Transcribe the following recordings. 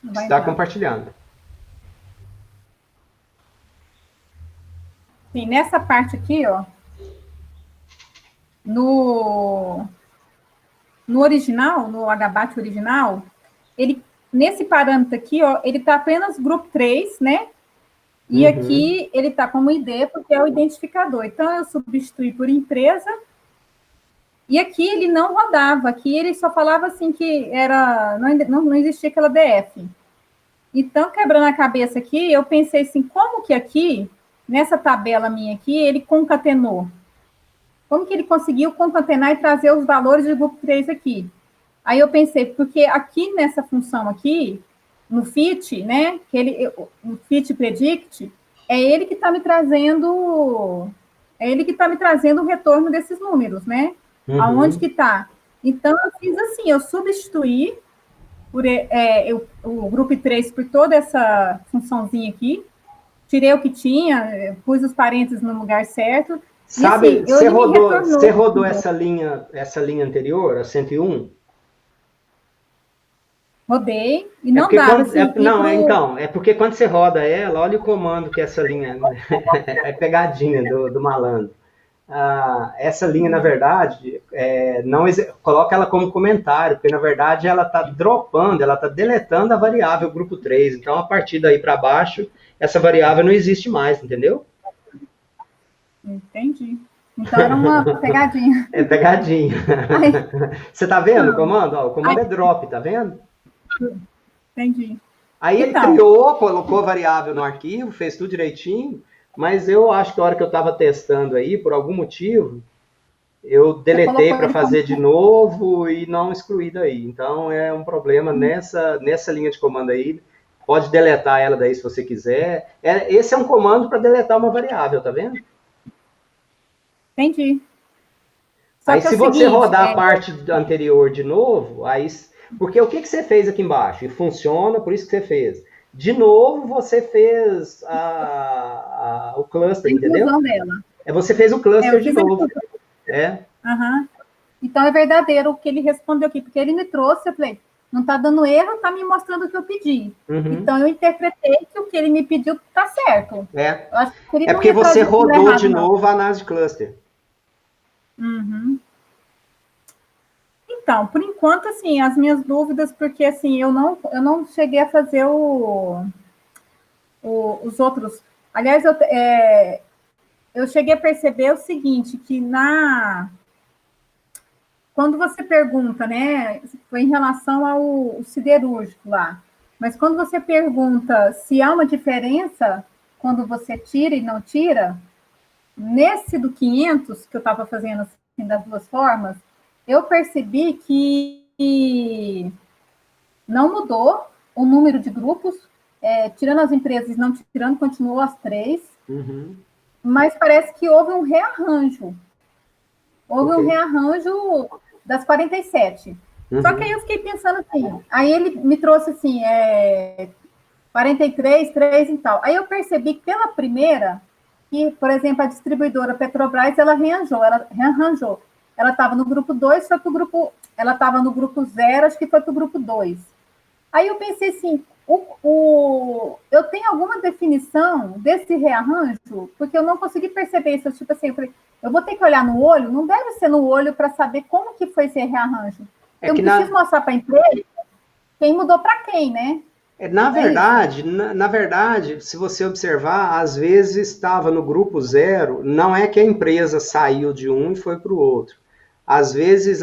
Não vai Está entrar. compartilhando. Sim, nessa parte aqui, ó, no, no original, no HBAT original, ele, nesse parâmetro aqui, ó, ele está apenas grupo 3, né? E Uhum. aqui ele está como ID, porque é o identificador. Então, eu substituí por empresa. E aqui ele não rodava. Aqui ele só falava assim que era não existia aquela DF. Então, quebrando a cabeça aqui, eu pensei assim, como que aqui, nessa tabela minha aqui, ele concatenou? Como que ele conseguiu concatenar e trazer os valores de grupo 3 aqui? Aí eu pensei, porque aqui nessa função aqui, no fit, né, que ele, no fit predict, é ele que está me trazendo, o retorno desses números, né? Aonde que Uhum. está? Então eu fiz assim, eu substituí o grupo 3 por toda essa funçãozinha aqui, tirei o que tinha, pus os parênteses no lugar certo, e assim, Sabe, ele me você retornou. rodou essa linha anterior, a 101? Rodei, e É não porque dava, quando, assim, e não, pro. é porque quando você roda ela, olha o comando que essa linha é pegadinha do malandro. Essa linha, na verdade, não coloca ela como comentário, porque na verdade ela está dropando, ela está deletando a variável grupo 3. Então, a partir daí para baixo, essa variável não existe mais, entendeu? Entendi. Então era uma pegadinha. É pegadinha. Aí, Você tá vendo o não, comando? Ó, o aí, comando é drop, tá vendo? entendi. Aí ele Então, criou, colocou a variável no arquivo, fez tudo direitinho, mas eu acho que a hora que eu estava testando aí, por algum motivo, eu você deletei colocou para ele como. fazer de novo e não excluí daí. Então é um problema nessa linha de comando aí. Pode deletar ela daí se você quiser. Esse é um comando para deletar uma variável, tá vendo? Entendi. Só Aí que é o se você seguinte, rodar a parte anterior de novo, aí porque o que você fez aqui embaixo? E funciona, por isso que você fez. De novo, você fez o a cluster, entendeu? inclusão dela. Você fez o Eu cluster de fiz a novo. inclusão. É. Uhum. Então é verdadeiro o que ele respondeu aqui, porque ele me trouxe, eu falei, não está dando erro, está me mostrando o que eu pedi. Uhum. Então eu interpretei que o que ele me pediu está certo. É. Eu acho que ele É não porque ia você trazer tudo rodou de errado, não. novo a análise de cluster. Uhum. Então, por enquanto, assim, as minhas dúvidas, porque assim, eu não cheguei a fazer os outros. Aliás, eu cheguei a perceber o seguinte, que quando você pergunta, né, foi em relação ao siderúrgico lá, mas quando você pergunta se há uma diferença quando você tira e não tira, nesse do 500, que eu estava fazendo assim, das duas formas, eu percebi que não mudou o número de grupos, tirando as empresas, não tirando, continuou as três, Uhum. mas parece que houve um rearranjo. Houve Ok. um rearranjo das 47. Só que aí Uhum. eu fiquei pensando assim, aí ele me trouxe assim, 43, 3 e tal. Aí eu percebi que pela primeira, que, por exemplo, a distribuidora Petrobras, ela rearranjou. Ela estava no grupo 2, foi para o grupo. Ela estava no grupo 0, acho que foi para o grupo 2. Aí eu pensei assim, eu tenho alguma definição desse rearranjo? Porque eu não consegui perceber isso. Tipo assim, eu vou ter que olhar no olho? Não deve ser no olho para saber como que foi esse rearranjo. É Eu que preciso mostrar para a empresa quem mudou para quem, né? Não é isso? na verdade, se você observar, às vezes estava no grupo zero, não é que a empresa saiu de um e foi para o outro. Às vezes,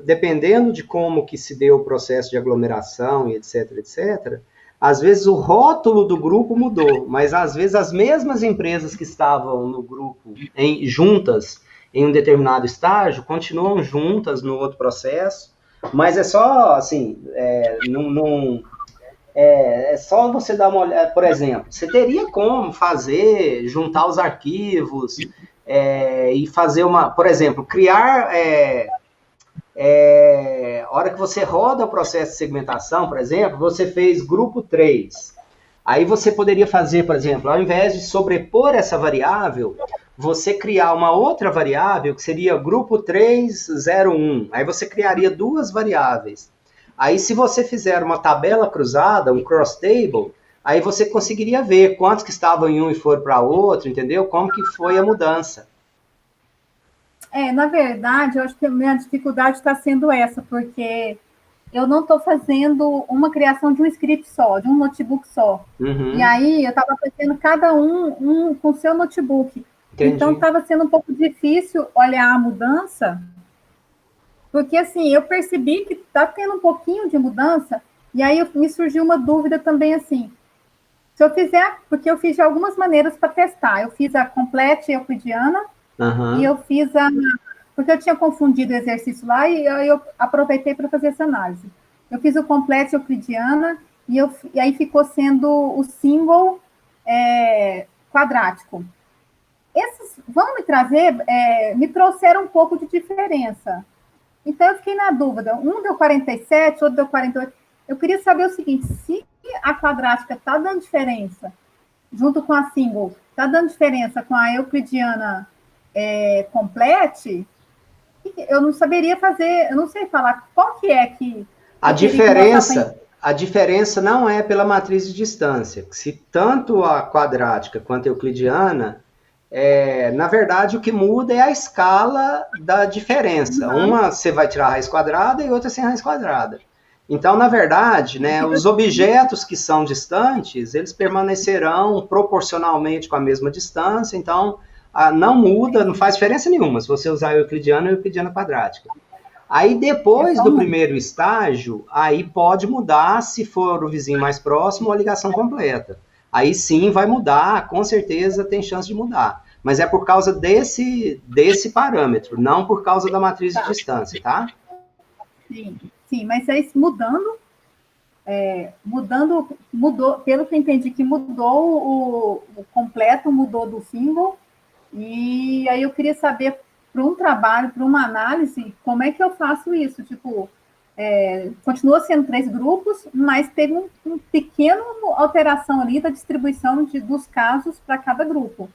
dependendo de como que se deu o processo de aglomeração e etc, etc, às vezes o rótulo do grupo mudou, mas às vezes as mesmas empresas que estavam no grupo juntas em um determinado estágio continuam juntas no outro processo, mas é só assim, é só você dar uma olhada, por exemplo, você teria como fazer, juntar os arquivos e fazer por exemplo, criar, a hora que você roda o processo de segmentação, por exemplo, você fez grupo 3. Aí você poderia fazer, por exemplo, ao invés de sobrepor essa variável, você criar uma outra variável que seria grupo 301. Aí você criaria duas variáveis. Aí, se você fizer uma tabela cruzada, um cross table, aí você conseguiria ver quantos que estavam em um e foram para outro, entendeu? Como que foi a mudança. Na verdade, eu acho que a minha dificuldade está sendo essa, porque eu não estou fazendo uma criação de um script só, de um notebook só. E Uhum, aí eu estava fazendo cada um com seu notebook. Então entendi. estava sendo um pouco difícil olhar a mudança, porque assim, eu percebi que está tendo um pouquinho de mudança, e aí me surgiu uma dúvida também assim. Se eu fizer, porque eu fiz de algumas maneiras para testar. Eu fiz a complete euclidiana e Aham. eu fiz a. Porque eu tinha confundido o exercício lá e eu aproveitei para fazer essa análise. Eu fiz o complete euclidiana e aí ficou sendo o single quadrático. Esses vão me trazer, me trouxeram um pouco de diferença. Então eu fiquei na dúvida. Um deu 47, outro deu 48. Eu queria saber o seguinte: se a quadrática está dando diferença junto com a single, está dando diferença com a euclidiana complete, eu não saberia fazer, eu não sei falar qual que é que A eu teria que mostrar para. a diferença não é pela matriz de distância. Se tanto a quadrática quanto a euclidiana, na verdade, o que muda é a escala da diferença. Uhum. Uma você vai tirar a raiz quadrada e outra sem raiz quadrada. Então, na verdade, né, os objetos que são distantes, eles permanecerão proporcionalmente com a mesma distância. Então, não muda, não faz diferença nenhuma se você usar a euclidiana ou a euclidiana quadrática. Aí É depois só do uma. primeiro estágio, aí pode mudar se for o vizinho mais próximo ou a ligação completa. Aí sim vai mudar, com certeza tem chance de mudar. Mas é por causa desse parâmetro, não por causa da matriz de Tá, distância, tá? sim, sim, mas aí mudou, pelo que eu entendi, que mudou o completo, mudou do single, e aí eu queria saber, para um trabalho, para uma análise, como é que eu faço isso? Tipo, continua sendo 3 grupos, mas teve um pequeno alteração ali da distribuição dos casos para cada grupo.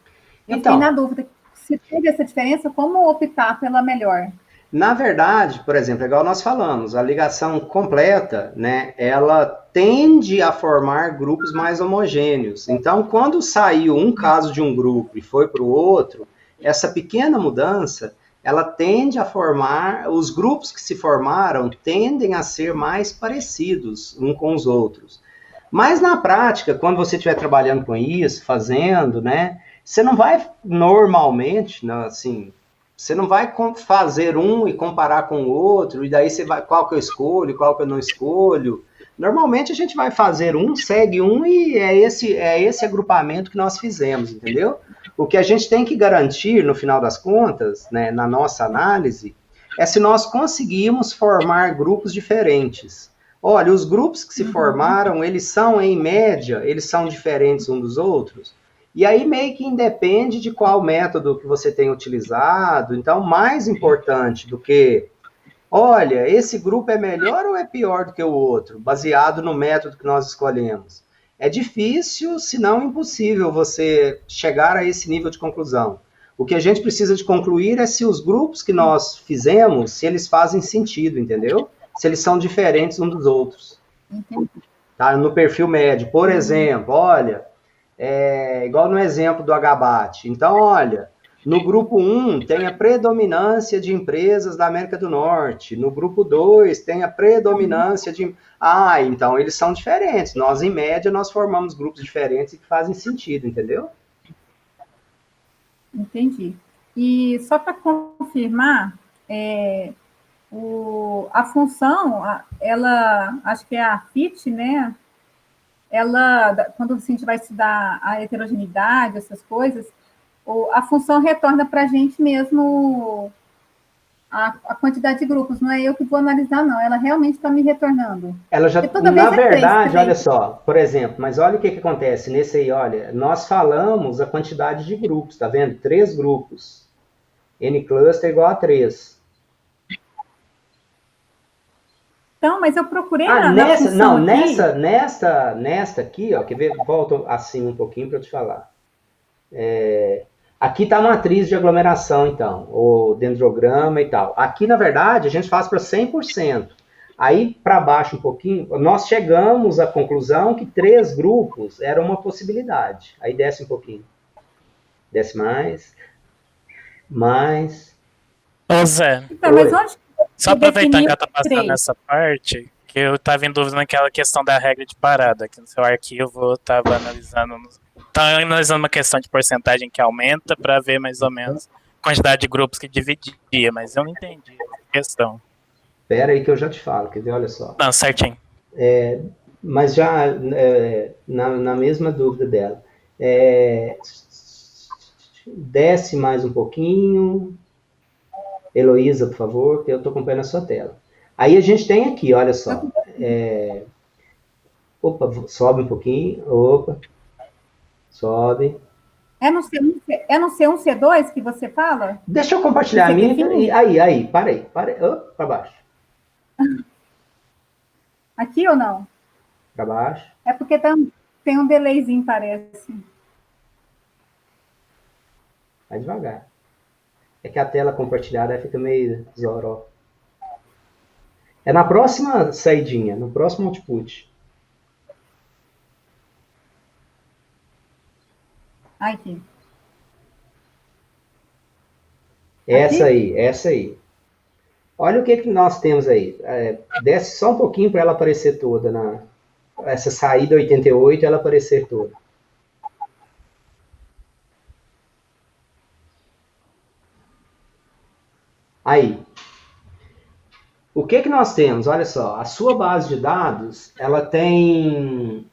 Eu fiquei na Então, dúvida, se teve essa diferença, como optar pela melhor? na verdade, por exemplo, igual nós falamos, a ligação completa, né, ela tende a formar grupos mais homogêneos. Então, quando saiu um caso de um grupo e foi para o outro, essa pequena mudança, ela tende a formar, os grupos que se formaram tendem a ser mais parecidos uns com os outros. Mas na prática, quando você estiver trabalhando com isso, fazendo, né, você não vai normalmente, né, assim, você não vai fazer um e comparar com o outro, e daí você vai, qual que eu escolho, qual que eu não escolho. Normalmente a gente vai fazer um, segue um, e é esse agrupamento que nós fizemos, entendeu? O que a gente tem que garantir, no final das contas, né, na nossa análise, é se nós conseguimos formar grupos diferentes. Olha, os grupos que se Uhum. formaram, eles são, em média, eles são diferentes uns dos outros. E aí meio que independe de qual método que você tem utilizado. Então, mais importante do que, olha, esse grupo é melhor ou é pior do que o outro, baseado no método que nós escolhemos. É difícil, se não impossível, você chegar a esse nível de conclusão. O que a gente precisa de concluir é se os grupos que nós fizemos, se eles fazem sentido, entendeu? Se eles são diferentes uns dos outros. Entendi. Tá? No perfil médio, por Uhum. exemplo, olha, igual no exemplo do Agabat. Então, olha, no grupo 1 tem a predominância de empresas da América do Norte. No grupo 2 tem a predominância de. Ah, então eles são diferentes. Nós, em média, nós formamos grupos diferentes e que fazem sentido, entendeu? Entendi. E só para confirmar, a função, ela, acho que é a FIT, né? Ela, quando a gente vai estudar a heterogeneidade, essas coisas, a função retorna para a gente mesmo a quantidade de grupos, não é eu que vou analisar, não, ela realmente está me retornando. Ela Porque já, toda na vez é três, verdade, olha três. só, por exemplo, mas olha o que acontece nesse aí, olha, nós falamos a quantidade de grupos, tá vendo? 3 grupos. N cluster igual a 3. Então, mas eu procurei Ah, na nessa, função não, aqui. nesta aqui, ó, quer ver? Volta assim um pouquinho para eu te falar. Aqui está a matriz de aglomeração, então, o dendrograma e tal. Aqui, na verdade, a gente faz para 100%. Aí, para baixo um pouquinho, nós chegamos à conclusão que 3 grupos era uma possibilidade. Aí desce um pouquinho. Desce mais. Ô Zé, Então, mas onde só você aproveitando que definiu eu tô passando 3? nessa parte, que eu tava em dúvida naquela questão da regra de parada, que no seu arquivo eu tava analisando uma questão de porcentagem que aumenta para ver mais ou menos a quantidade de grupos que dividia, mas eu não entendi a questão. Espera aí que eu já te falo, quer ver? Olha só. Não, certinho. Mas já na mesma dúvida dela. Desce mais um pouquinho. Heloísa, por favor, que eu estou acompanhando a sua tela. Aí a gente tem aqui, olha só. Opa, sobe um pouquinho. Opa. Sobe. É no C1, C2 que você fala? Deixa eu compartilhar a minha. Aí, para aí. Para baixo. Aqui ou não? Para baixo. É porque tem um delayzinho, parece. Vai devagar. É que a tela compartilhada fica meio zoró. É na próxima saidinha, no próximo output. Aqui. Essa aí. Olha o que nós temos aí. Desce só um pouquinho para ela aparecer toda. Essa saída 88, ela aparecer toda. Aí. O que nós temos? Olha só, a sua base de dados, ela tem...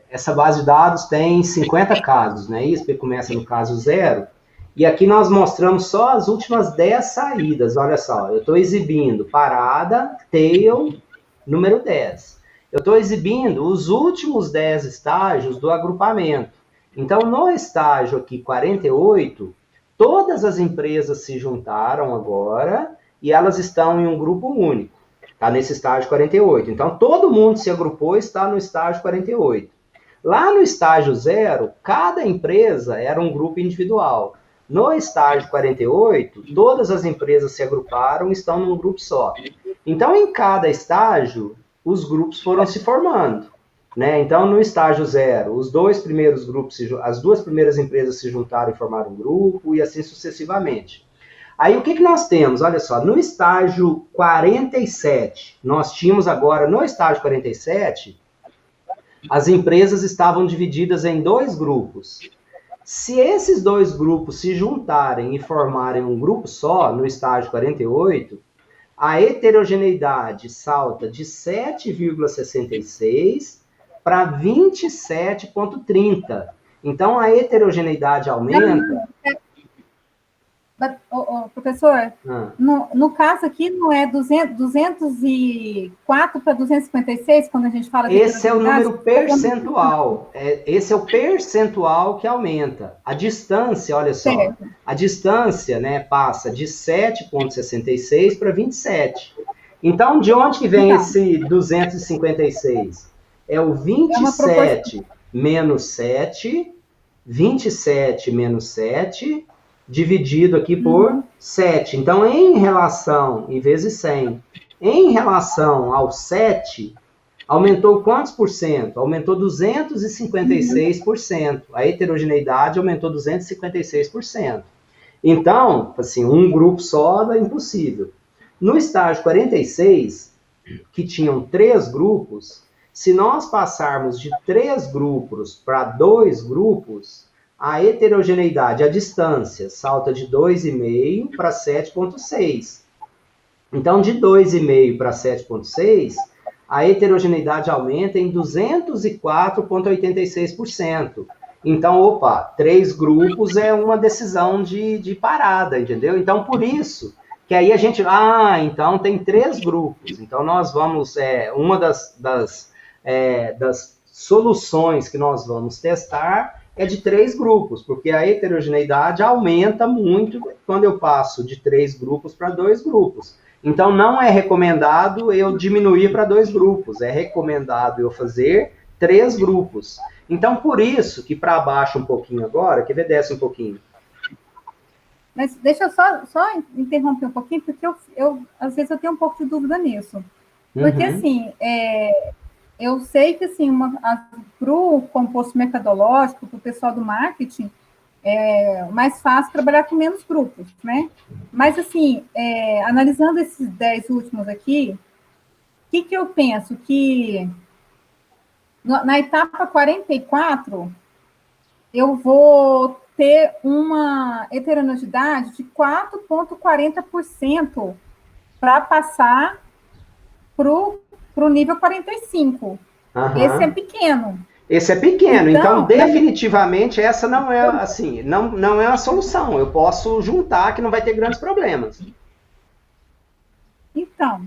essa base de dados tem 50 casos, né? Isso começa no caso 0. E aqui nós mostramos só as últimas 10 saídas. Olha só, eu estou exibindo parada, tail, número 10. Eu estou exibindo os últimos 10 estágios do agrupamento. Então, no estágio aqui 48, todas as empresas se juntaram agora e elas estão em um grupo único. Está nesse estágio 48. Então, todo mundo se agrupou e está no estágio 48. Lá no estágio 0, cada empresa era um grupo individual. No estágio 48, todas as empresas se agruparam e estão num grupo só. Então, em cada estágio, os grupos foram se formando. Né? Então, no estágio 0, os 2 primeiros grupos, as 2 primeiras empresas se juntaram e formaram um grupo, e assim sucessivamente. Aí, o que nós temos? Olha só, no estágio 47, nós tínhamos agora, no estágio 47, as empresas estavam divididas em 2 grupos. Se esses 2 grupos se juntarem e formarem um grupo só, no estágio 48, a heterogeneidade salta de 7,66 para 27,30. Então, a heterogeneidade aumenta... Professor, no caso aqui não é 204 para 256, quando a gente fala de esse é o número percentual. Esse é o percentual que aumenta. A distância, olha só, certo. A distância, né, passa de 7,66 para 27. Então, de onde que vem esse 256? É o 27 menos 7, 27 menos 7... dividido aqui por 7. Então, em relação, e vezes 100, em relação ao 7, aumentou quantos por cento? Aumentou 256%. A heterogeneidade aumentou 256%. Então, assim, um grupo só é impossível. No estágio 46, que tinham 3 grupos, se nós passarmos de 3 grupos para 2 grupos, a heterogeneidade, a distância, salta de 2,5 para 7,6. Então, de 2,5 para 7,6, a heterogeneidade aumenta em 204,86%. Então, 3 grupos é uma decisão de parada, entendeu? Então, por isso, que aí a gente... então tem 3 grupos. Então, nós vamos... uma das soluções que nós vamos testar é de 3 grupos, porque a heterogeneidade aumenta muito quando eu passo de 3 grupos para 2 grupos. Então, não é recomendado eu diminuir para 2 grupos, é recomendado eu fazer 3 grupos. Então, por isso que para baixo um pouquinho agora, quer ver, desce um pouquinho. Mas deixa eu só interromper um pouquinho, porque às vezes eu tenho um pouco de dúvida nisso. Porque, Uhum. assim, eu sei que, assim, para o composto mercadológico, para o pessoal do marketing, é mais fácil trabalhar com menos grupos, né? Mas, assim, analisando esses 10 últimos aqui, o que eu penso? Que na etapa 44, eu vou ter uma heterogeneidade de 4,40% para passar para o nível 45. Esse é Aham. pequeno. Esse é pequeno, então Então, definitivamente essa não é assim, não é a solução. Eu posso juntar que não vai ter grandes problemas. então,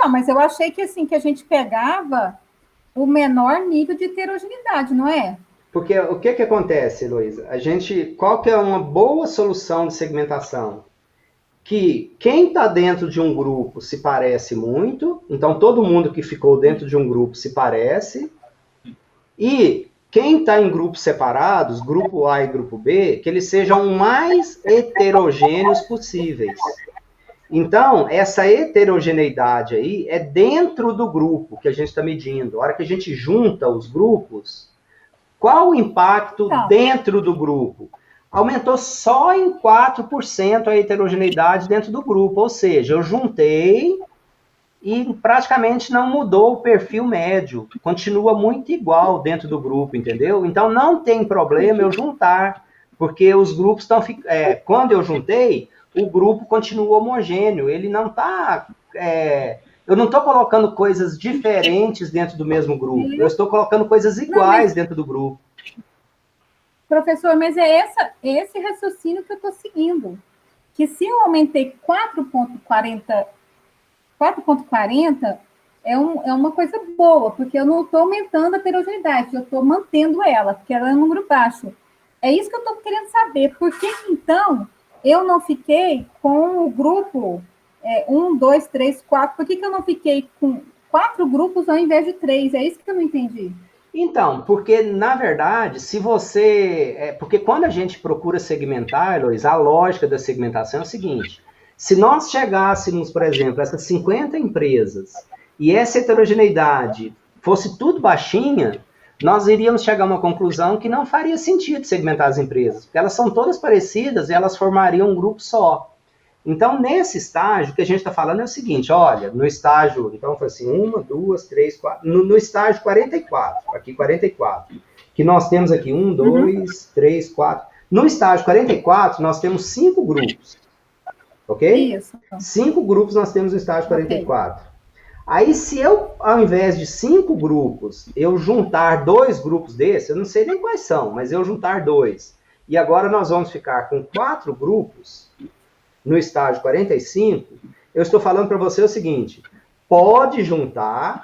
mas eu achei que assim que a gente pegava o menor nível de heterogeneidade, não é? Porque o que acontece, Heloísa? Qual que é uma boa solução de segmentação? Que quem está dentro de um grupo se parece muito, então todo mundo que ficou dentro de um grupo se parece, e quem está em grupos separados, grupo A e grupo B, que eles sejam o mais heterogêneos possíveis. Então, essa heterogeneidade aí é dentro do grupo que a gente está medindo. A hora que a gente junta os grupos, qual o impacto Então, dentro do grupo? Aumentou só em 4% a heterogeneidade dentro do grupo, ou seja, eu juntei e praticamente não mudou o perfil médio, continua muito igual dentro do grupo, entendeu? Então não tem problema eu juntar, porque os grupos estão. Quando eu juntei, o grupo continua homogêneo, ele não está. Eu não estou colocando coisas diferentes dentro do mesmo grupo, eu estou colocando coisas não, mas, iguais dentro do grupo. professor, mas é esse raciocínio que eu estou seguindo. Que se eu aumentei 4,40 é uma coisa boa, porque eu não estou aumentando a heterogeneidade, eu estou mantendo ela, porque ela é um número baixo. É isso que eu estou querendo saber. Por que, então, eu não fiquei com o grupo 1, 2, 3, 4? Por que eu não fiquei com 4 grupos ao invés de 3? É isso que eu não entendi. Então, porque na verdade, se você. Porque quando a gente procura segmentar, Heloísa, a lógica da segmentação é o seguinte: se nós chegássemos, por exemplo, a essas 50 empresas e essa heterogeneidade fosse tudo baixinha, nós iríamos chegar a uma conclusão que não faria sentido segmentar as empresas, porque elas são todas parecidas e elas formariam um grupo só. Então, nesse estágio, o que a gente está falando é o seguinte, olha, no estágio, então foi assim, 1, 2, 3, 4, no estágio 44, aqui 44, que nós temos aqui 1, 2, 3, 4, no estágio 44 nós temos 5 grupos, ok? Isso. 5 grupos nós temos no estágio 44. Okay. Aí, se eu, ao invés de 5 grupos, eu juntar 2 grupos desses, eu não sei nem quais são, mas eu juntar 2, e agora nós vamos ficar com 4 grupos, no estágio 45, eu estou falando para você o seguinte, pode juntar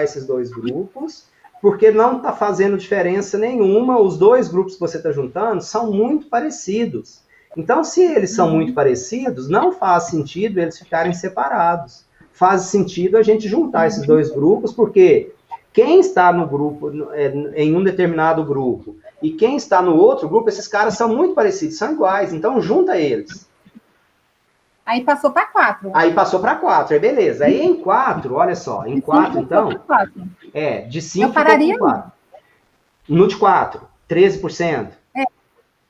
esses 2 grupos, porque não está fazendo diferença nenhuma, os 2 grupos que você está juntando são muito parecidos. Então, se eles são muito parecidos, não faz sentido eles ficarem separados. Faz sentido a gente juntar esses 2 grupos, porque quem está no grupo, em um determinado grupo, e quem está no outro grupo, esses caras são muito parecidos, são iguais, então junta eles. Aí passou para 4. Aí passou para 4, aí beleza. Aí em 4, olha só, em 4 então, de 5 ficou com 4. No de 4, 13%.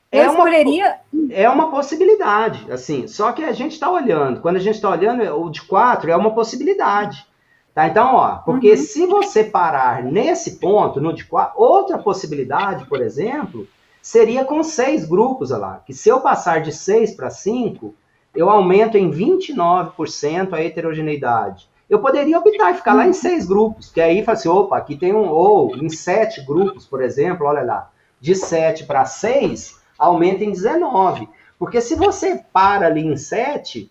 Eu escolheria... É uma possibilidade, assim, só que a gente está olhando, quando a gente está olhando, o de 4 é uma possibilidade. Tá? Então, ó, porque se você parar nesse ponto, no de 4, outra possibilidade, por exemplo, seria com 6 grupos, olha lá, que se eu passar de 6 para 5, eu aumento em 29% a heterogeneidade. Eu poderia optar e ficar lá em 6 grupos, que aí fala assim, opa, aqui tem ou em 7 grupos, por exemplo, olha lá, de 7 para 6, aumenta em 19. Porque se você para ali em 7,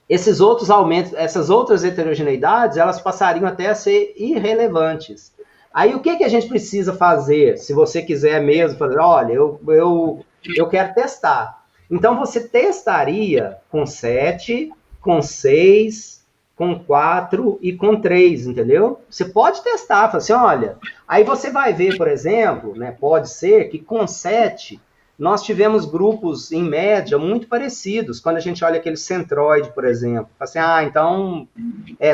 esses outros aumentos, essas outras heterogeneidades, elas passariam até a ser irrelevantes. Aí o que a gente precisa fazer, se você quiser mesmo, fazer, olha, eu quero testar. Então, você testaria com 7, com 6, com 4 e com 3, entendeu? Você pode testar, fala assim, olha, aí você vai ver, por exemplo, né, pode ser que com 7 nós tivemos grupos, em média, muito parecidos. Quando a gente olha aquele centroide, por exemplo, assim, então,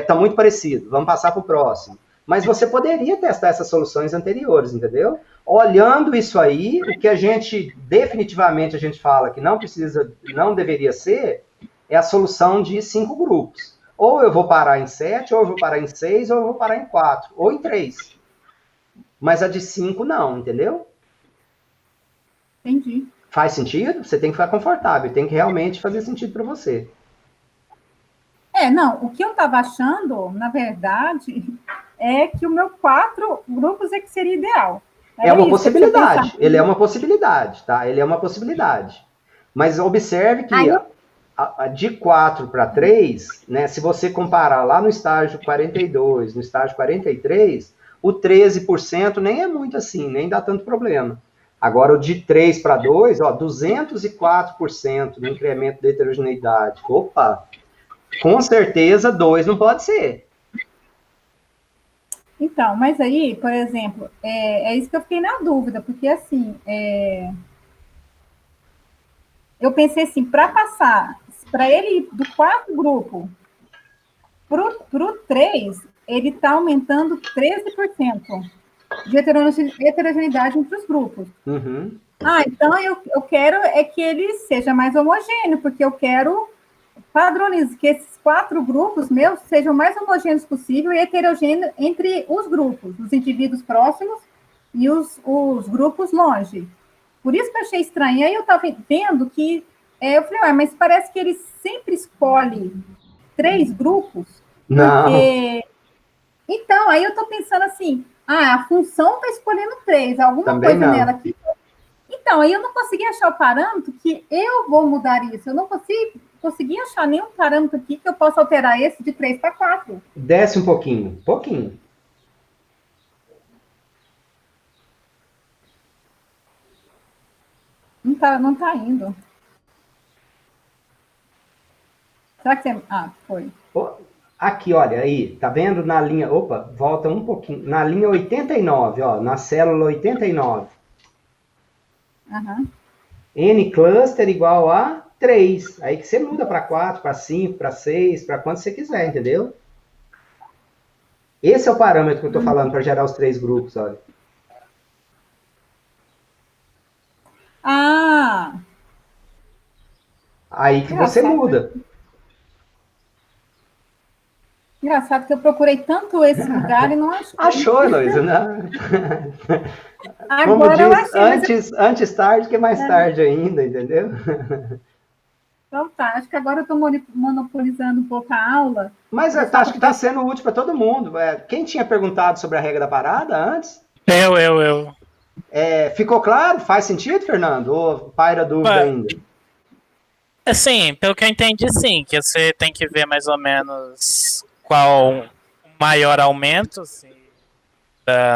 tá muito parecido, vamos passar para o próximo. Mas você poderia testar essas soluções anteriores, entendeu? Olhando isso aí, o que a gente, definitivamente, a gente fala que não deveria ser, é a solução de 5 grupos. Ou eu vou parar em 7, ou eu vou parar em 6, ou eu vou parar em 4, ou em 3. Mas a de 5 não, entendeu? Entendi. Faz sentido? Você tem que ficar confortável, tem que realmente fazer sentido para você. Não, o que eu estava achando, na verdade, é que o meu 4 grupos é que seria ideal. É uma possibilidade, ele é uma possibilidade, tá? Ele é uma possibilidade. Mas observe que de 4 para 3, né, se você comparar lá no estágio 42, no estágio 43, o 13% nem é muito assim, nem dá tanto problema. Agora, o de 3 para 2, 204% no incremento da heterogeneidade. Opa! Com certeza, 2 não pode ser. Então, mas aí, por exemplo, é isso que eu fiquei na dúvida, porque assim, eu pensei assim, para passar, para ele ir do 4 grupo para o 3, ele está aumentando 13% de heterogeneidade entre os grupos. Uhum. Então eu quero que ele seja mais homogêneo, porque eu quero padronizar que esses 4 grupos meus sejam mais homogêneos possível e heterogêneos entre os grupos, os indivíduos próximos e os grupos longe. Por isso que eu achei estranho. Aí eu estava vendo que, eu falei, mas parece que ele sempre escolhe 3 grupos. Não. Porque... Então, aí eu estou pensando assim, a função está escolhendo 3, alguma Também coisa não. nela aqui. Então, aí eu não consegui achar o parâmetro que eu vou mudar isso. Eu não consegui achar nenhum parâmetro aqui que eu possa alterar esse de 3 para 4. Desce um pouquinho. Não tá indo. Será que você... foi. Aqui, olha, aí, tá vendo na linha... Opa, volta um pouquinho. Na linha 89, na célula 89. Uhum. N cluster igual a 3. Aí que você muda para 4, para 5, para 6, para quanto você quiser, entendeu? Esse é o parâmetro que eu estou falando para gerar os 3 grupos, olha. Aí que você muda. Engraçado que eu procurei tanto esse lugar e não achei. Achou, Heloísa, né? Agora como diz, eu achei. Antes tarde que mais tarde ainda, entendeu? Então tá, acho que agora eu estou monopolizando um pouco a aula. Mas acho que está sendo útil para todo mundo. Quem tinha perguntado sobre a regra da parada antes? Eu. Ficou claro? Faz sentido, Fernando? Ou paira dúvida ainda? Sim, pelo que eu entendi, sim, que você tem que ver mais ou menos qual o maior aumento assim,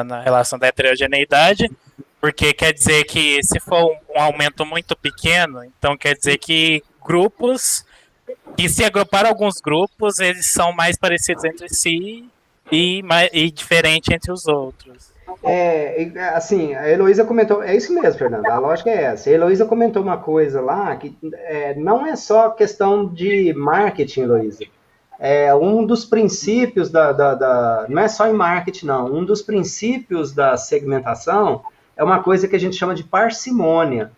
na relação da heterogeneidade, porque quer dizer que se for um aumento muito pequeno, então quer dizer que grupos, que se agrupar alguns grupos, eles são mais parecidos entre si e diferentes entre os outros. Assim, a Heloísa comentou, é isso mesmo, Fernanda, a lógica é essa. A Heloísa comentou uma coisa lá, que não é só questão de marketing, Heloísa. Um dos princípios não é só em marketing, não. Um dos princípios da segmentação é uma coisa que a gente chama de parcimônia.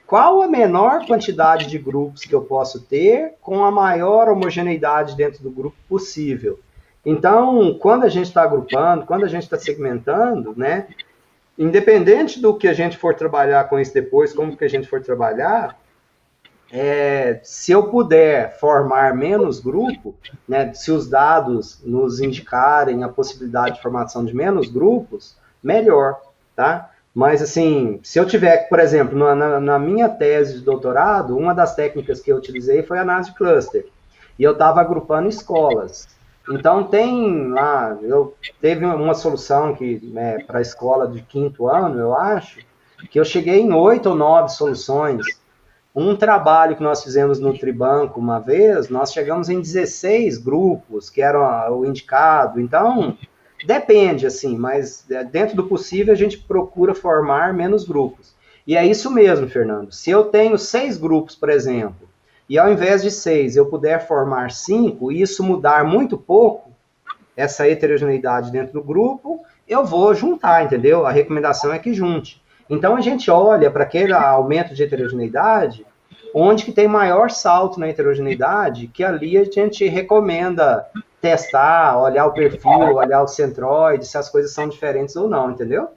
Qual a menor quantidade de grupos que eu posso ter com a maior homogeneidade dentro do grupo possível? Então, quando a gente está agrupando, quando a gente está segmentando, né, independente do que a gente for trabalhar com isso depois, como que a gente for trabalhar, se eu puder formar menos grupo, né, se os dados nos indicarem a possibilidade de formação de menos grupos, melhor, tá? Mas, assim, se eu tiver, por exemplo, na minha tese de doutorado, uma das técnicas que eu utilizei foi a análise de cluster, e eu estava agrupando escolas. Então, tem lá, teve uma solução para a escola de 5º ano, eu acho, que eu cheguei em 8 ou 9 soluções. Um trabalho que nós fizemos no Tribanco uma vez, nós chegamos em 16 grupos, que eram o indicado. Então, depende, assim, mas dentro do possível a gente procura formar menos grupos. E é isso mesmo, Fernando. Se eu tenho 6 grupos, por exemplo, e ao invés de 6 eu puder formar 5, e isso mudar muito pouco, essa heterogeneidade dentro do grupo, eu vou juntar, entendeu? A recomendação é que junte. Então a gente olha para aquele aumento de heterogeneidade, onde que tem maior salto na heterogeneidade, que ali a gente recomenda testar, olhar o perfil, olhar o centroide, se as coisas são diferentes ou não, entendeu?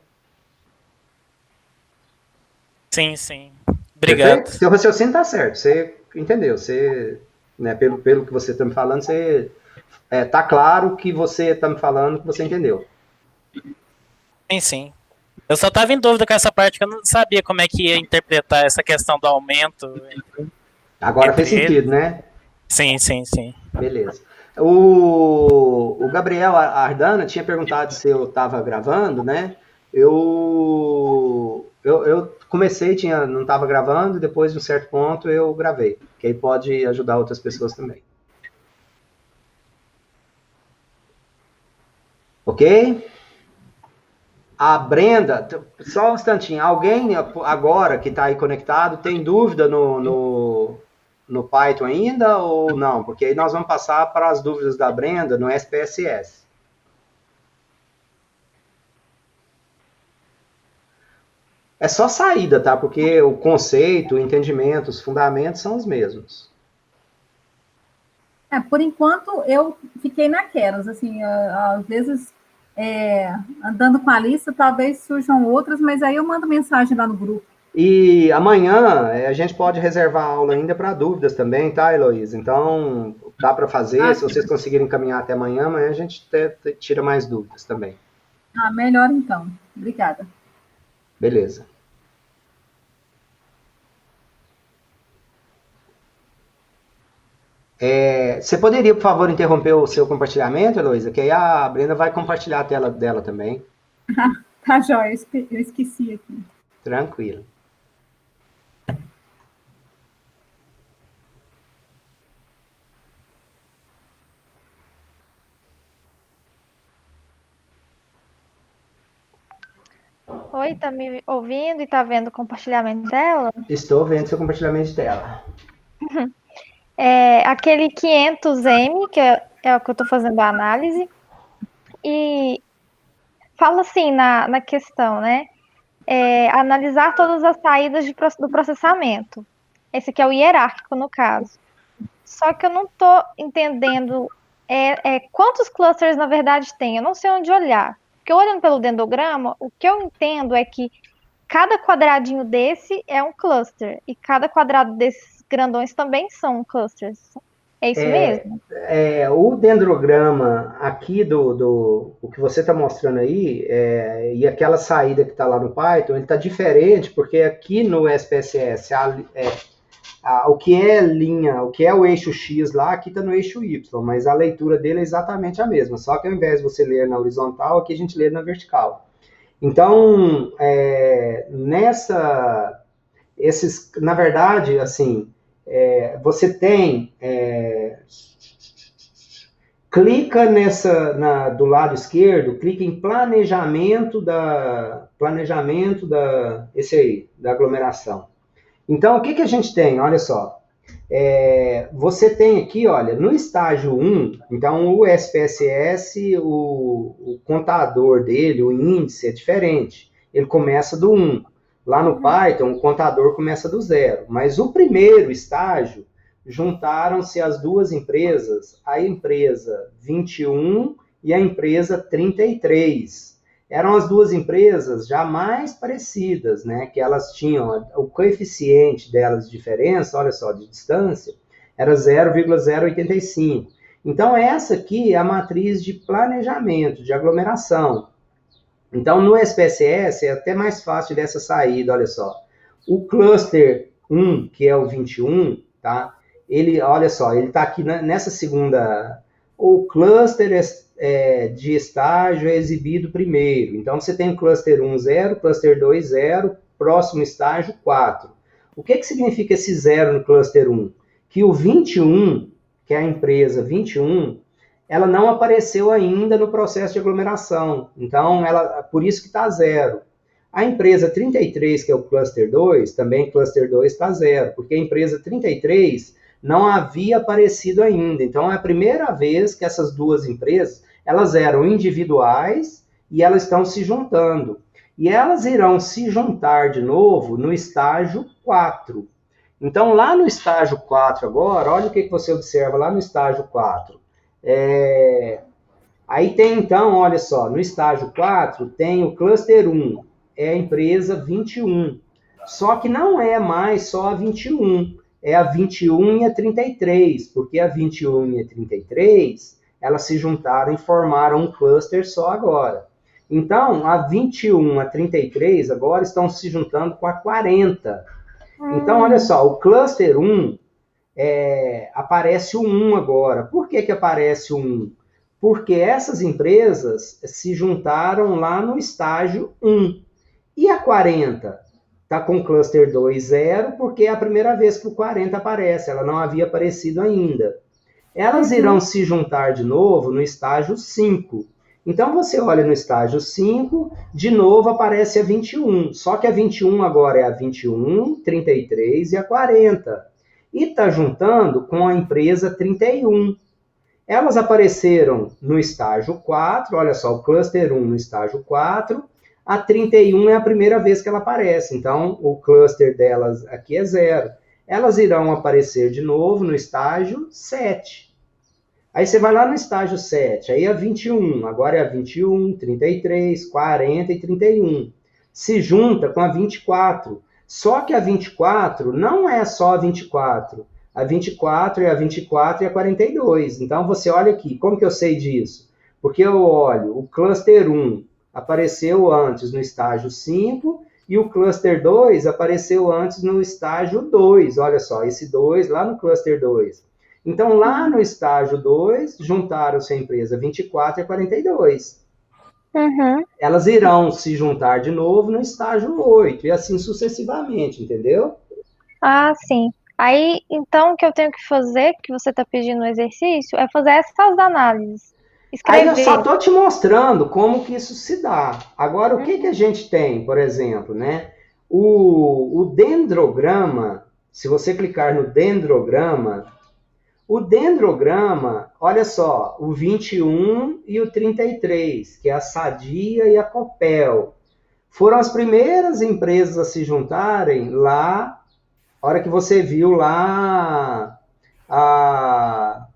Sim, sim. Obrigado. Perfeito? Seu raciocínio está certo, você entendeu, você, né, pelo que você está me falando, você tá claro que você está me falando que você entendeu. Sim, sim. Eu só estava em dúvida com essa parte, que eu não sabia como é que ia interpretar essa questão do aumento. Agora fez sentido, né? Sim, sim, sim. Beleza. O Gabriel Ardana tinha perguntado se eu estava gravando, né? Eu comecei, não estava gravando, e depois de um certo ponto eu gravei, que aí pode ajudar outras pessoas também. Ok? A Brenda, só um instantinho, alguém agora que está aí conectado tem dúvida no Python ainda ou não? Porque aí nós vamos passar para as dúvidas da Brenda no SPSS. É só saída, tá? Porque o conceito, o entendimento, os fundamentos são os mesmos. Por enquanto, eu fiquei naquelas, assim, às vezes, andando com a lista, talvez surjam outras, mas aí eu mando mensagem lá no grupo. E amanhã a gente pode reservar a aula ainda para dúvidas também, tá, Heloísa? Então, dá para fazer, se vocês conseguirem caminhar até amanhã a gente tira mais dúvidas também. Melhor então. Obrigada. Beleza. Você poderia, por favor, interromper o seu compartilhamento, Heloísa? Que aí a Brenda vai compartilhar a tela dela também. Tá, joia, eu esqueci aqui. Tranquilo. Oi, tá me ouvindo e tá vendo o compartilhamento dela? Estou vendo seu compartilhamento de tela. Aquele 500M, que é o que eu tô fazendo a análise, e fala assim na questão, né? Analisar todas as saídas do processamento. Esse aqui é o hierárquico, no caso. Só que eu não tô entendendo quantos clusters, na verdade, tem. Eu não sei onde olhar. Porque olhando pelo dendrograma, o que eu entendo é que cada quadradinho desse é um cluster. E cada quadrado desses grandões também são clusters. É isso mesmo? O dendrograma aqui o que você está mostrando aí, e aquela saída que está lá no Python, ele está diferente, porque aqui no SPSS, o que é linha, o que é o eixo X lá, aqui está no eixo Y, mas a leitura dele é exatamente a mesma, só que ao invés de você ler na horizontal, aqui a gente lê na vertical. Então, na verdade, assim, você tem, clica do lado esquerdo, clica em planejamento da aglomeração. Então, o que a gente tem? Olha só, você tem aqui, olha, no estágio 1, então o SPSS, o contador dele, o índice é diferente, ele começa do 1. Lá no Python, o contador começa do 0. Mas o primeiro estágio, juntaram-se as duas empresas, a empresa 21 e a empresa 33. Eram as duas empresas já mais parecidas, né? Que elas tinham, o coeficiente delas de diferença, olha só, de distância, era 0,085. Então, essa aqui é a matriz de planejamento, de aglomeração. Então, no SPSS é até mais fácil dessa saída, olha só. O cluster 1, que é o 21, tá? Olha só, ele está aqui nessa segunda... O cluster de estágio é exibido primeiro. Então, você tem o cluster 1, 0, cluster 2, 0, próximo estágio, 4. O que significa esse 0 no cluster 1? Que o 21, que é a empresa 21, ela não apareceu ainda no processo de aglomeração. Então, por isso que está 0. A empresa 33, que é o cluster 2, também cluster 2 está zero, porque a empresa 33 não havia aparecido ainda. Então, é a primeira vez que essas duas empresas, elas eram individuais e elas estão se juntando. E elas irão se juntar de novo no estágio 4. Então, lá no estágio 4 agora, olha o que você observa lá no estágio 4. Aí tem, então, olha só, no estágio 4 tem o cluster 1, é a empresa 21. Só que não é mais só a 21, é a 21 e a 33, porque a 21 e a 33, elas se juntaram e formaram um cluster só agora. Então, a 21 e a 33 agora estão se juntando com a 40. Então, olha só, o cluster 1, aparece o 1 agora. Por que aparece o 1? Porque essas empresas se juntaram lá no estágio 1. E a 40? Está com o cluster 2, 0, porque é a primeira vez que o 40 aparece, ela não havia aparecido ainda. Elas irão se juntar de novo no estágio 5. Então, você olha no estágio 5, de novo aparece a 21. Só que a 21 agora é a 21, 33 e a 40. E está juntando com a empresa 31. Elas apareceram no estágio 4, olha só, o cluster 1 no estágio 4, a 31 é a primeira vez que ela aparece, então o cluster delas aqui é 0. Elas irão aparecer de novo no estágio 7. Aí você vai lá no estágio 7, aí a 21, agora é a 21, 33, 40 e 31. Se junta com a 24, só que a 24 não é só a 24. A 24 é a 24 e a 42. Então, você olha aqui, como que eu sei disso? Porque eu olho, o cluster 1 apareceu antes no estágio 5 e o cluster 2 apareceu antes no estágio 2. Olha só, esse 2 lá no cluster 2. Então, lá no estágio 2, juntaram-se a empresa 24 e a 42. Elas irão se juntar de novo no estágio 8 e assim sucessivamente, entendeu? Ah, sim. Aí, então, o que eu tenho que fazer, que você está pedindo no exercício, é fazer essas análises. Aí eu Escrever. só estou te mostrando como que isso se dá. Agora, o que a gente tem, por exemplo, né? O dendrograma, se você clicar no dendrograma, olha só, o 21 e o 33, que é a Sadia e a Copel, foram as primeiras empresas a se juntarem lá. A hora que você viu lá a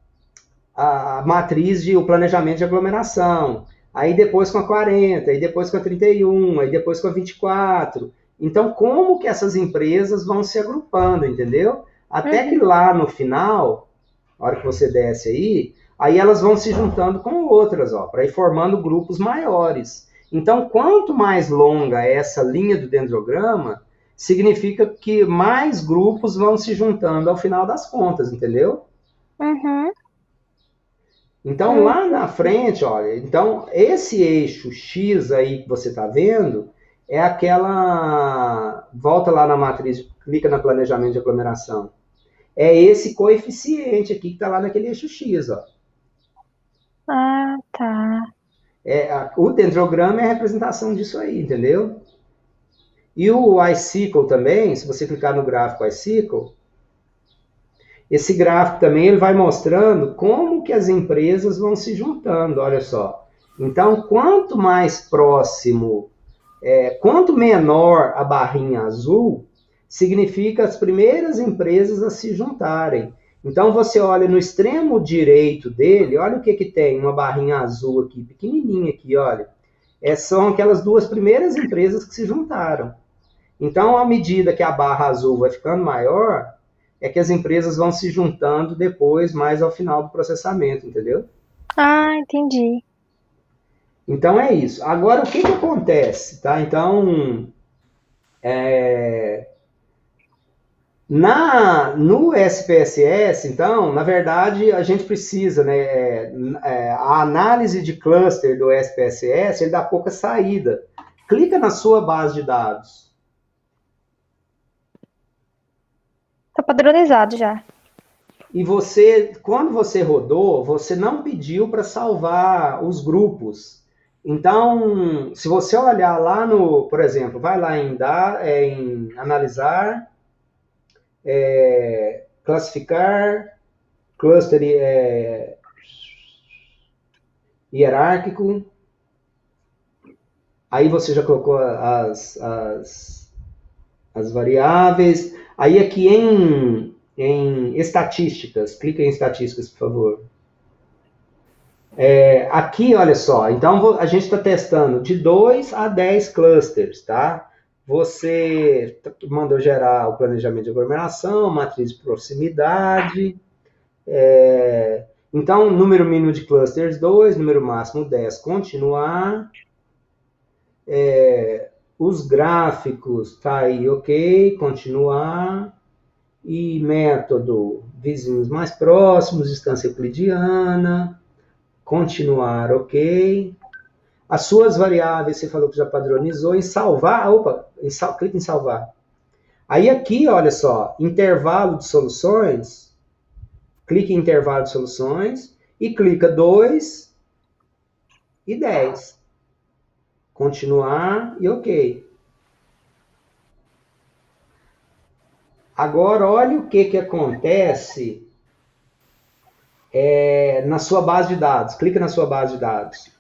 matriz de o planejamento de aglomeração, aí depois com a 40, aí depois com a 31, aí depois com a 24. Então, como que essas empresas vão se agrupando, entendeu? Até que lá no final, a hora que você desce aí elas vão se juntando com outras, ó, para ir formando grupos maiores. Então, quanto mais longa é essa linha do dendrograma, significa que mais grupos vão se juntando ao final das contas, entendeu? Então, lá na frente, olha, então, esse eixo X aí que você está vendo, é aquela... Volta lá na matriz, clica no planejamento de aglomeração. É esse coeficiente aqui que está lá naquele eixo X, ó. Ah, tá. O dendrograma é a representação disso aí, entendeu? E o iCycle também, se você clicar no gráfico iCycle, esse gráfico também ele vai mostrando como que as empresas vão se juntando, olha só. Então, quanto mais próximo, quanto menor a barrinha azul, significa as primeiras empresas a se juntarem. Então, você olha no extremo direito dele, olha o que tem, uma barrinha azul aqui, pequenininha aqui, olha. São aquelas duas primeiras empresas que se juntaram. Então, à medida que a barra azul vai ficando maior, é que as empresas vão se juntando depois, mais ao final do processamento, entendeu? Ah, entendi. Então, é isso. Agora, o que acontece? Tá? Então, no SPSS, então, na verdade, a gente precisa, né, a análise de cluster do SPSS, ele dá pouca saída. Clica na sua base de dados. Tá padronizado já. E quando você rodou, você não pediu para salvar os grupos. Então, se você olhar lá no, por exemplo, vai lá em analisar, classificar, cluster hierárquico, aí você já colocou as variáveis, aí aqui em estatísticas, clica em estatísticas, por favor. Aqui, olha só, então a gente está testando de 2 a 10 clusters, tá? Você mandou gerar o planejamento de aglomeração, matriz de proximidade, então, número mínimo de clusters 2, número máximo 10, continuar. Os gráficos, tá aí, ok, continuar. E método, vizinhos mais próximos, distância euclidiana, continuar, ok. As suas variáveis, você falou que já padronizou, em salvar, clica em salvar. Aí aqui, olha só, intervalo de soluções, clica em intervalo de soluções e clica 2 e 10. Continuar e ok. Agora, olha o que acontece na sua base de dados. Clica na sua base de dados.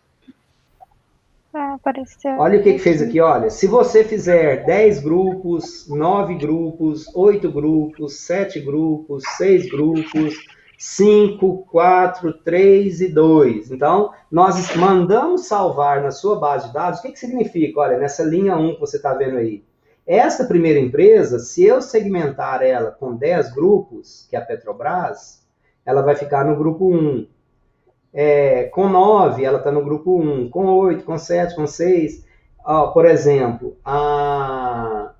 Apareceu. Olha o que fez aqui, olha. Se você fizer 10 grupos, 9 grupos, 8 grupos, 7 grupos, 6 grupos, 5, 4, 3 e 2. Então, nós mandamos salvar na sua base de dados. O que significa? Olha, nessa linha 1 que você está vendo aí. Esta primeira empresa, se eu segmentar ela com 10 grupos, que é a Petrobras, ela vai ficar no grupo 1. Com 9, ela está no grupo 1. Com 8, com 7, com 6. Por exemplo, a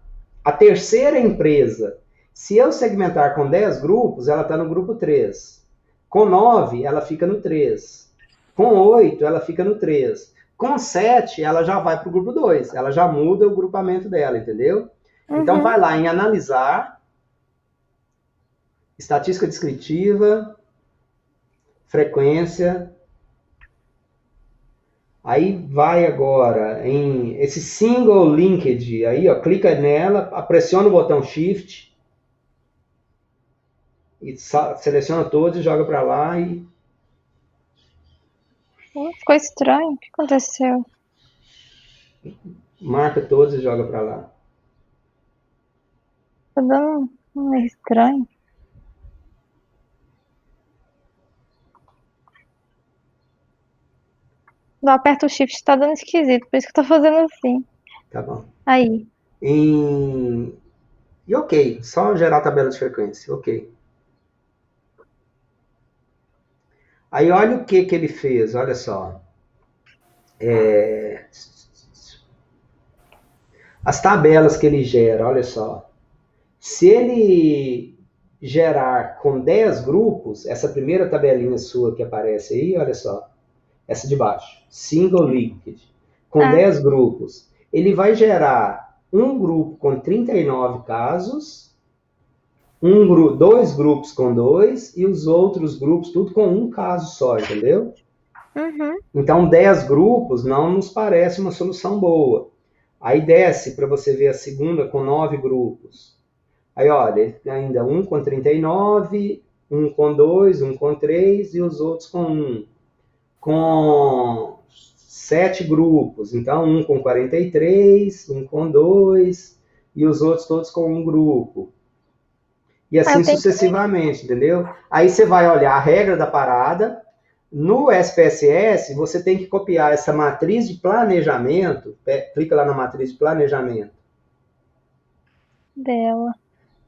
terceira empresa, se eu segmentar com 10 grupos, ela está no grupo 3. Com 9, ela fica no 3. Com 8, ela fica no 3. Com 7, ela já vai para o grupo 2. Ela já muda o grupamento dela, entendeu? Uhum. Então, vai lá em analisar, estatística descritiva, frequência. Aí vai agora em esse single linked, aí ó, clica nela, pressiona o botão Shift e seleciona todos e joga para lá e... Ficou estranho, o que aconteceu? Marca todos e joga para lá. Tá dando meio estranho. Não aperta o Shift, tá dando esquisito, por isso que eu tô fazendo assim. Tá bom. Aí. E ok, só gerar a tabela de frequência, ok. Aí olha o que ele fez, olha só. As tabelas que ele gera, olha só. Se ele gerar com 10 grupos, essa primeira tabelinha sua que aparece aí, olha só. Essa de baixo, single linked, com 10 grupos. Ele vai gerar um grupo com 39 casos, 2 grupos com 2 e os outros grupos tudo com um caso só, entendeu? Uhum. Então, 10 grupos não nos parece uma solução boa. Aí desce para você ver a segunda com 9 grupos. Aí, olha, ainda um com 39, um com 2, um com 3 e os outros com 1. Com 7 grupos. Então, um com 43, um com 2 e os outros todos com um grupo. E assim sucessivamente, entendeu? Aí você vai olhar a regra da parada. No SPSS, você tem que copiar essa matriz de planejamento. Clica lá na matriz de planejamento. Dela.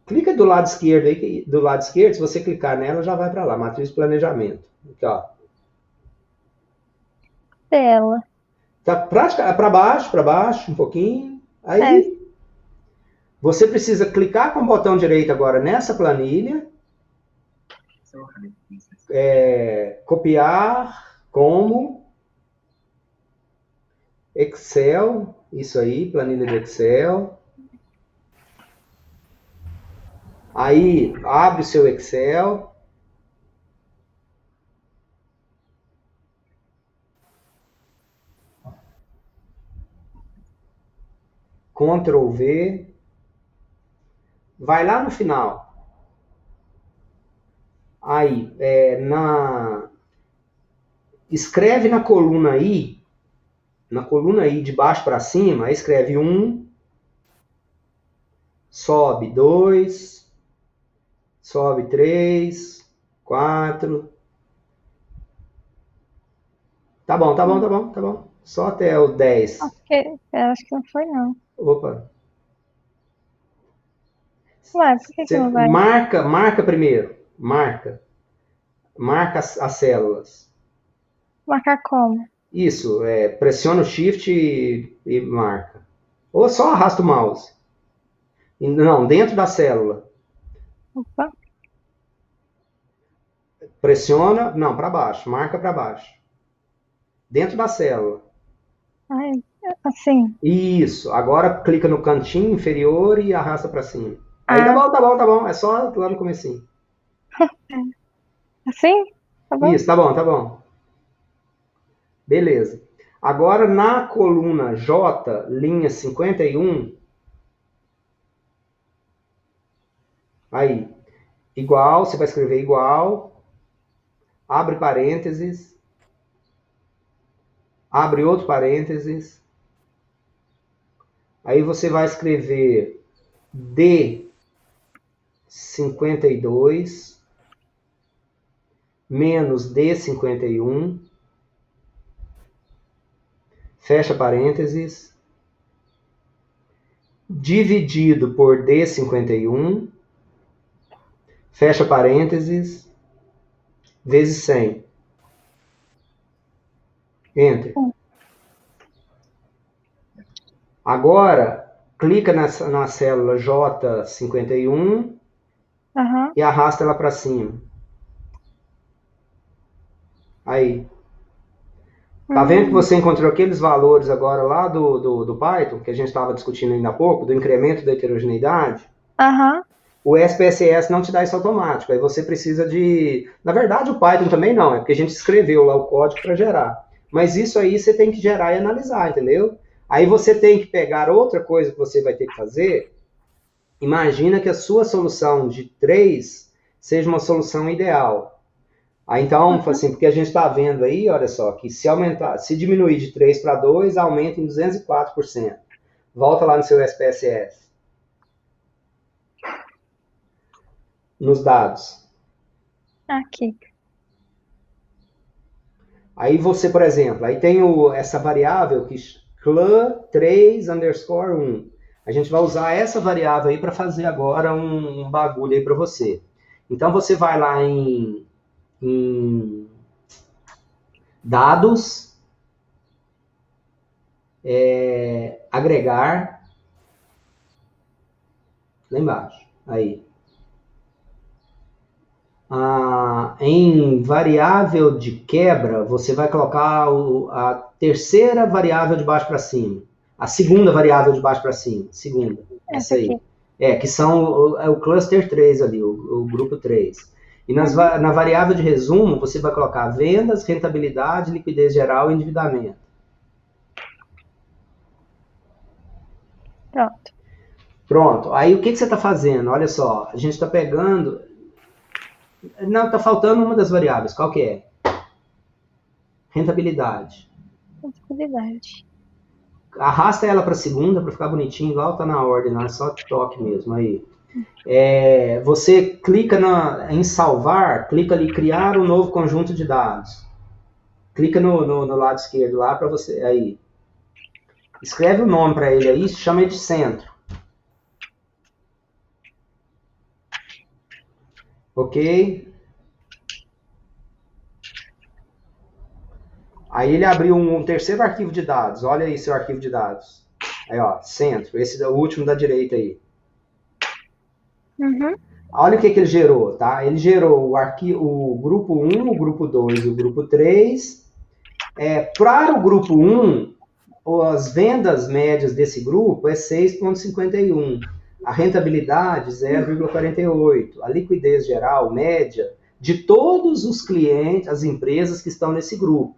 Clica do lado esquerdo aí, do lado esquerdo, se você clicar nela, já vai para lá, matriz de planejamento. Aqui, ó. Dela. Tá para baixo, um pouquinho. Aí você precisa clicar com o botão direito agora nessa planilha. Copiar como Excel, isso aí, planilha de Excel. Aí abre o seu Excel. Ctrl V, vai lá no final. Aí, escreve na coluna I de baixo para cima, aí escreve 1, sobe 2, sobe 3, 4. Tá bom. Só até o 10. Eu acho que não foi, não. Opa. Ué, por que não vai? Marca primeiro. Marca as células. Marcar como? Isso, pressiona o Shift e marca. Ou só arrasta o mouse. Não, dentro da célula. Opa. Pressiona, não, para baixo. Marca para baixo. Dentro da célula. Ai, assim. Isso. Agora clica no cantinho inferior e arrasta para cima. Aí tá bom. É só lá no comecinho. Assim? Tá bom? Isso, tá bom. Beleza. Agora na coluna J, linha 51, aí, igual, você vai escrever igual, abre parênteses, abre outro parênteses, aí você vai escrever D52 menos D51, fecha parênteses, dividido por D51, fecha parênteses, vezes 100. Enter. Agora, clica na célula J51 e arrasta ela para cima. Aí. Tá vendo que você encontrou aqueles valores agora lá do Python, que a gente estava discutindo ainda há pouco, do incremento da heterogeneidade? O SPSS não te dá isso automático, aí você precisa de... Na verdade, o Python também não, é porque a gente escreveu lá o código para gerar. Mas isso aí você tem que gerar e analisar, entendeu? Aí você tem que pegar outra coisa que você vai ter que fazer. Imagina que a sua solução de 3 seja uma solução ideal. Aí então, assim, porque a gente está vendo aí, olha só, que se diminuir de 3 para 2, aumenta em 204%. Volta lá no seu SPSS. Nos dados. Aqui. Aí você, por exemplo, aí tem essa variável que cl3_1. A gente vai usar essa variável aí para fazer agora um bagulho aí para você. Então você vai lá em dados, agregar, lá embaixo, aí. Em variável de quebra, você vai colocar a terceira variável de baixo para cima. A segunda variável de baixo para cima. Segunda. Essa aí. Que são o cluster 3 ali, o grupo 3. E na variável de resumo, você vai colocar vendas, rentabilidade, liquidez geral e endividamento. Pronto. Aí o que você está fazendo? Olha só, a gente está pegando... Não, está faltando uma das variáveis. Qual que é? Rentabilidade. Arrasta ela para a segunda para ficar bonitinho, igual está na ordem, não é só toque mesmo. Aí. Você clica em salvar, clica ali criar um novo conjunto de dados. Clica no lado esquerdo lá para você. Aí. Escreve o nome para ele aí, chama ele de centro. Ok? Aí ele abriu um terceiro arquivo de dados. Olha aí seu arquivo de dados. Aí, ó, centro. Esse é o último da direita aí. Olha o que ele gerou, tá? Ele gerou o grupo 1, o grupo 2 e o grupo 3. Para o grupo 1, as vendas médias desse grupo é 6,51. A rentabilidade, 0,48. A liquidez geral, média, de todos os clientes, as empresas que estão nesse grupo.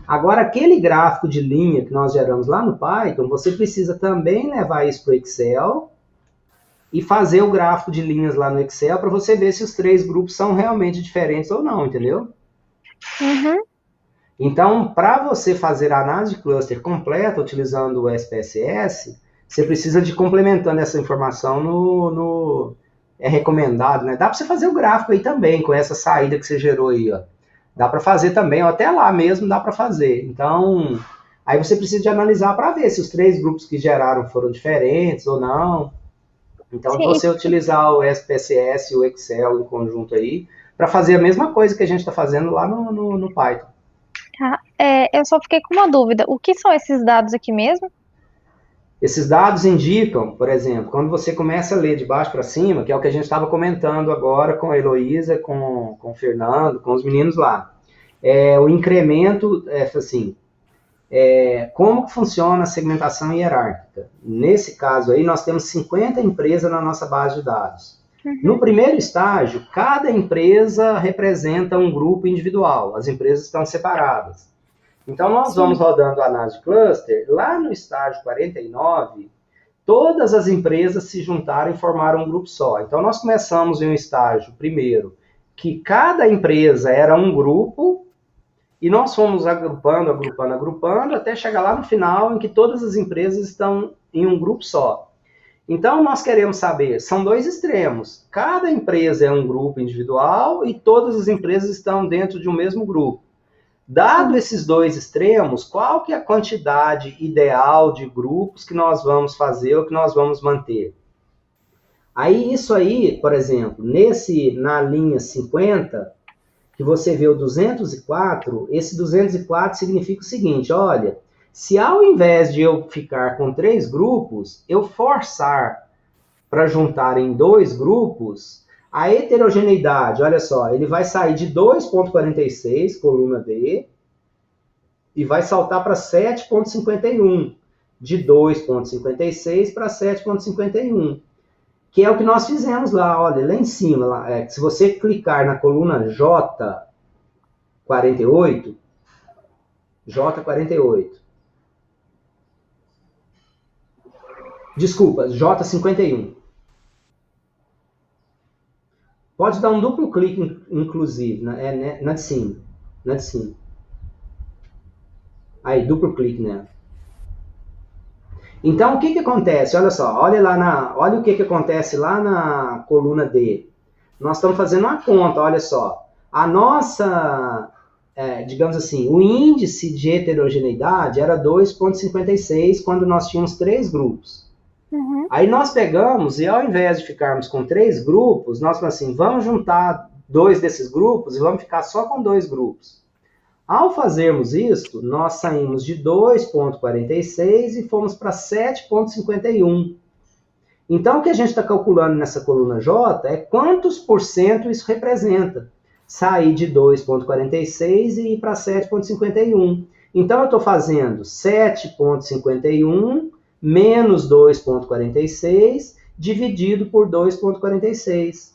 Agora, aquele gráfico de linha que nós geramos lá no Python, você precisa também levar isso para o Excel e fazer o gráfico de linhas lá no Excel para você ver se os 3 grupos são realmente diferentes ou não, entendeu? Uhum. Então, para você fazer a análise de cluster completa utilizando o SPSS, você precisa de complementando essa informação é recomendado, né? Dá para você fazer o gráfico aí também, com essa saída que você gerou aí, ó. Dá para fazer também, ou até lá mesmo dá para fazer. Então, aí você precisa de analisar para ver se os 3 grupos que geraram foram diferentes ou não. Então, Sim. você utilizar o SPSS e o Excel em conjunto aí, para fazer a mesma coisa que a gente está fazendo lá no Python. Tá. Eu só fiquei com uma dúvida. O que são esses dados aqui mesmo? Esses dados indicam, por exemplo, quando você começa a ler de baixo para cima, que é o que a gente estava comentando agora com a Heloísa, com o Fernando, com os meninos lá. O incremento, assim, como funciona a segmentação hierárquica. Nesse caso aí, nós temos 50 empresas na nossa base de dados. Uhum. No primeiro estágio, cada empresa representa um grupo individual. As empresas estão separadas. Então, nós vamos rodando a análise de cluster. Lá no estágio 49, todas as empresas se juntaram e formaram um grupo só. Então, nós começamos em um estágio, primeiro, que cada empresa era um grupo, e nós fomos agrupando, até chegar lá no final, em que todas as empresas estão em um grupo só. Então, nós queremos saber, são 2 extremos. Cada empresa é um grupo individual e todas as empresas estão dentro de um mesmo grupo. Dado esses 2 extremos, qual que é a quantidade ideal de grupos que nós vamos fazer ou que nós vamos manter? Aí, isso aí, por exemplo, na linha 50, que você vê o 204, esse 204 significa o seguinte, olha, se ao invés de eu ficar com 3 grupos, eu forçar para juntar em 2 grupos, a heterogeneidade, olha só, ele vai sair de 2,46, coluna D, e vai saltar para 7,51, de 2,56 para 7,51, que é o que nós fizemos lá, olha, lá em cima. Se você clicar na coluna J48, desculpa, J51. Pode dar um duplo clique, inclusive, na de cima. Aí, duplo clique nela. Então, o que acontece? Olha só, olha o que acontece lá na coluna D. Nós estamos fazendo uma conta, olha só. A nossa, digamos assim, o índice de heterogeneidade era 2,56 quando nós tínhamos 3 grupos. Uhum. Aí nós pegamos e ao invés de ficarmos com 3 grupos, nós falamos assim, vamos juntar 2 desses grupos e vamos ficar só com 2 grupos. Ao fazermos isso, nós saímos de 2,46 e fomos para 7,51. Então, o que a gente está calculando nessa coluna J é quantos por cento isso representa. Sair de 2,46 e ir para 7,51. Então, eu estou fazendo 7,51 menos 2,46 dividido por 2,46.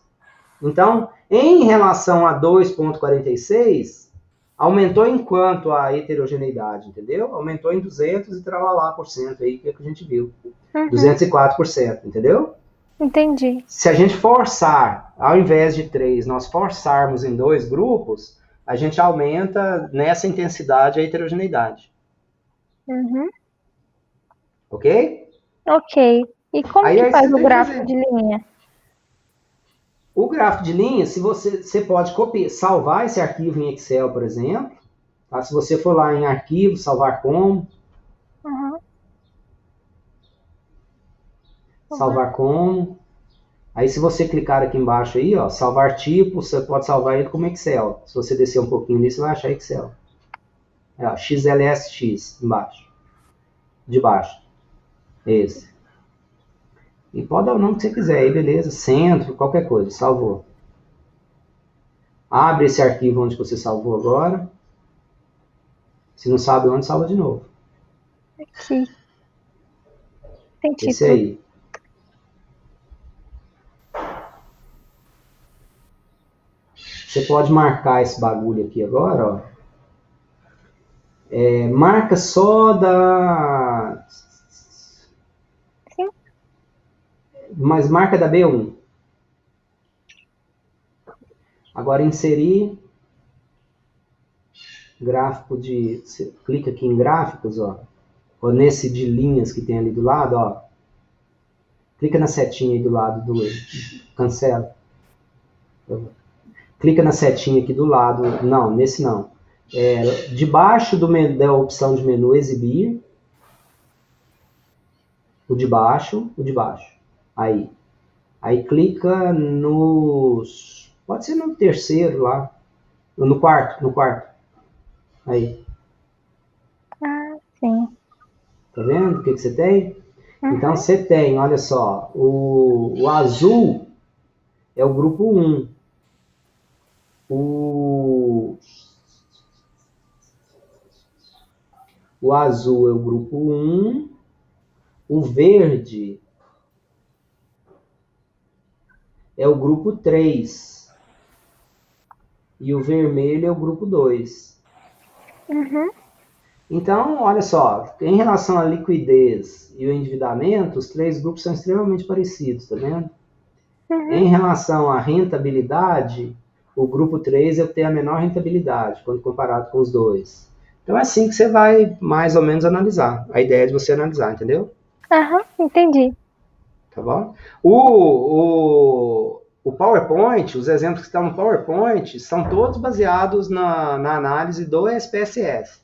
Então, em relação a 2,46, aumentou em quanto a heterogeneidade, entendeu? Aumentou em 200 e tralalá por cento aí, que é o que a gente viu. Uhum. 204%, entendeu? Entendi. Se a gente forçar, ao invés de 3, nós forçarmos em 2 grupos, a gente aumenta nessa intensidade a heterogeneidade. Uhum. Ok? Ok. E como Aí que faz você o tem que gráfico fazer. de linha? O gráfico de linha, se você pode salvar esse arquivo em Excel, por exemplo. Tá? Se você for lá em arquivo, salvar como. Uhum. Salvar como. Aí se você clicar aqui embaixo aí, ó, salvar tipo, você pode salvar ele como Excel. Se você descer um pouquinho nisso, você vai achar Excel. Ó, XLSX embaixo. De baixo. Esse. E pode dar o nome que você quiser aí, beleza. Centro, qualquer coisa. Salvou. Abre esse arquivo onde você salvou agora. Se não sabe onde, salva de novo. Aqui. Tem título. Esse aí. Você pode marcar esse bagulho aqui agora, ó. Marca só da... Sim. Mas marca da B1. Agora inserir gráfico de... Você clica aqui em gráficos, ó. Ou nesse de linhas que tem ali do lado, ó. Clica na setinha aí do lado do... Cancela. Clica na setinha aqui do lado. Não, nesse não. Debaixo da opção de menu exibir. O de baixo. Aí clica nos... Pode ser no terceiro lá. No quarto. Aí. Ah, sim. Tá vendo o que você tem? Uhum. Então você tem, olha só, o azul é o grupo 1. O azul é o grupo 1. O verde é o grupo 3. E o vermelho é o grupo 2. Uhum. Então, olha só, em relação à liquidez e o endividamento, os 3 grupos são extremamente parecidos, tá vendo? Uhum. Em relação à rentabilidade, o grupo 3 tem a menor rentabilidade, quando comparado com os 2. Então é assim que você vai mais ou menos analisar. A ideia é de você analisar, entendeu? Aham, entendi. Tá bom? O PowerPoint, os exemplos que estão no PowerPoint, são todos baseados na análise do SPSS.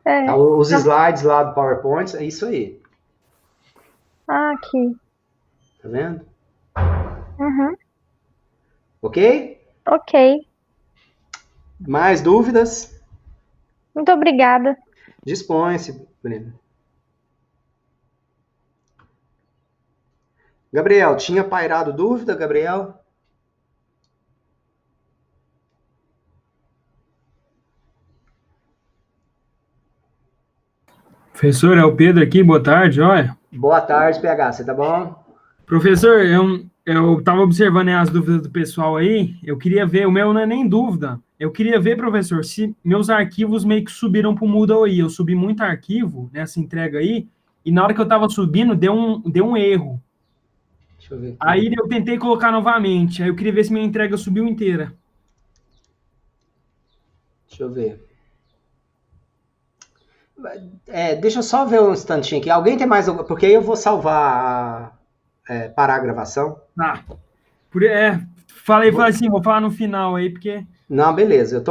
Tá? Os slides lá do PowerPoint, é isso aí. Ah, aqui. Tá vendo? Uhum. Ok? Ok. Mais dúvidas? Muito obrigada. Dispõe-se, Breno. Gabriel, tinha pairado dúvida, Gabriel? Professor, é o Pedro aqui, boa tarde, olha. Boa tarde, PH, você tá bom? Professor, eu estava observando aí as dúvidas do pessoal aí, eu queria ver, o meu não é nem dúvida, eu queria ver, professor, se meus arquivos meio que subiram para o Moodle aí, eu subi muito arquivo nessa entrega aí, e na hora que eu estava subindo, deu um erro. Deixa eu ver aqui. Aí eu tentei colocar novamente, aí eu queria ver se minha entrega subiu inteira. Deixa eu ver. Deixa eu só ver um instantinho aqui. Alguém tem mais alguma? Porque aí eu vou salvar, parar a gravação. Tá. Falei assim, vou falar no final aí, porque... Não, beleza. Eu tô